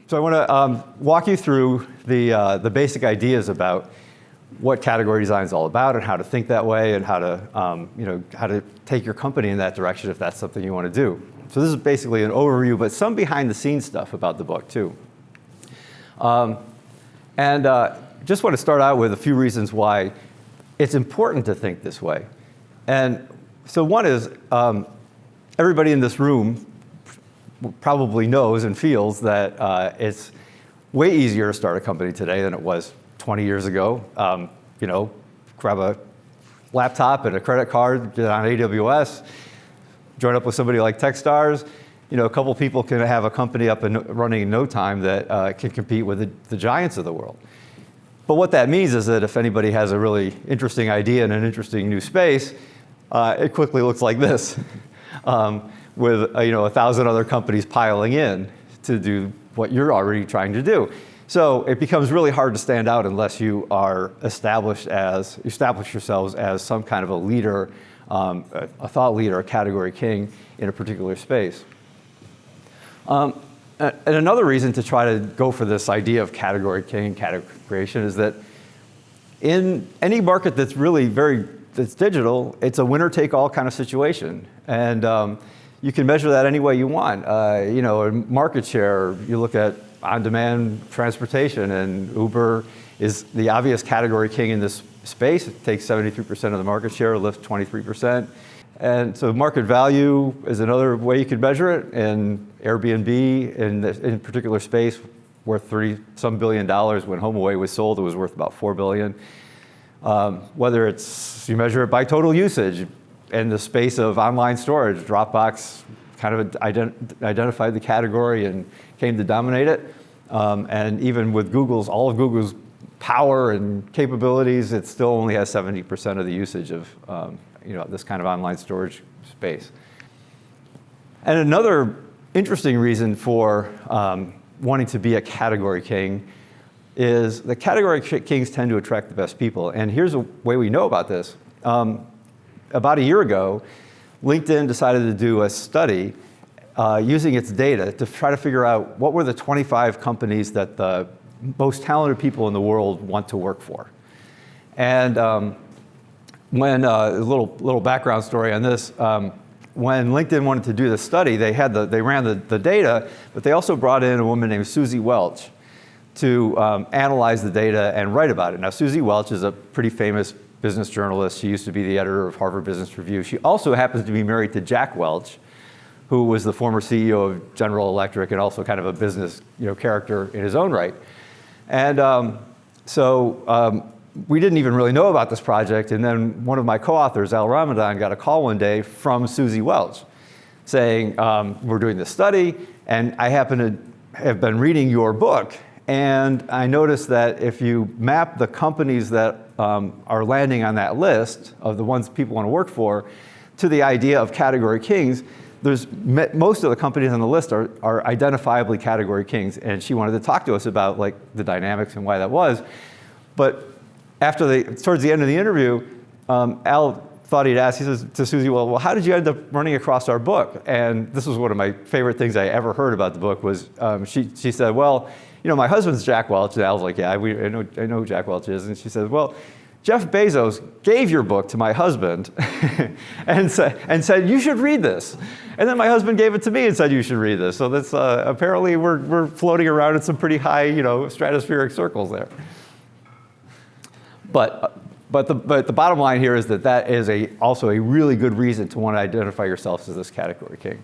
So I want to walk you through the basic ideas about what category design is all about and how to think that way and how to take your company in that direction if that's something you want to do. So this is basically an overview, but some behind the scenes stuff about the book too. Just want to start out with a few reasons why it's important to think this way. And so one is everybody in this room probably knows and feels that it's way easier to start a company today than it was 20 years ago. Grab a laptop and a credit card, get on AWS, join up with somebody like Techstars. A couple people can have a company up and running in no time that can compete with the giants of the world. But what that means is that if anybody has a really interesting idea in an interesting new space, it quickly looks like this. With 1,000 other companies piling in to do what you're already trying to do. So it becomes really hard to stand out unless you are establish yourselves as some kind of a leader, a thought leader, a category king in a particular space. And another reason to try to go for this idea of category king, category creation, is that in any market that's really that's digital, it's a winner-take-all kind of situation. And you can measure that any way you want. Market share, you look at on-demand transportation, and Uber is the obvious category king in this space. It takes 73% of the market share, Lyft 23%. And so market value is another way you could measure it. And Airbnb in particular space, worth $30-some billion. When HomeAway was sold, it was worth about $4 billion. Whether you measure it by total usage. In the space of online storage, Dropbox kind of identified the category and came to dominate it. And even with all of Google's power and capabilities, it still only has 70% of the usage of this kind of online storage space. And another interesting reason for wanting to be a category king is the category kings tend to attract the best people. And here's a way we know about this. About a year ago, LinkedIn decided to do a study using its data to try to figure out what were the 25 companies that the most talented people in the world want to work for. And when a little background story on this, when LinkedIn wanted to do this study, they ran the data, but they also brought in a woman named Susie Welch to analyze the data and write about it. Now, Susie Welch is a pretty famous business journalist. She used to be the editor of Harvard Business Review. She also happens to be married to Jack Welch, who was the former CEO of General Electric and also kind of a business character in his own right. And so we didn't even really know about this project. And then one of my co-authors, Al Ramadan, got a call one day from Susie Welch saying, we're doing this study, and I happen to have been reading your book. And I noticed that if you map the companies that are landing on that list of the ones people want to work for to the idea of category kings, most of the companies on the list are identifiably category kings. And she wanted to talk to us about the dynamics and why that was. But towards the end of the interview, Al thought he'd ask, he says to Susie, well, how did you end up running across our book? And this was one of my favorite things I ever heard about the book was she said, well, my husband's Jack Welch. And I was like, yeah, I know who Jack Welch is. And she said, well, Jeff Bezos gave your book to my husband and said, you should read this. And then my husband gave it to me and said, you should read this. So that's apparently we're floating around in some pretty high, stratospheric circles there. But the bottom line here is that is also a really good reason to want to identify yourselves as this category king.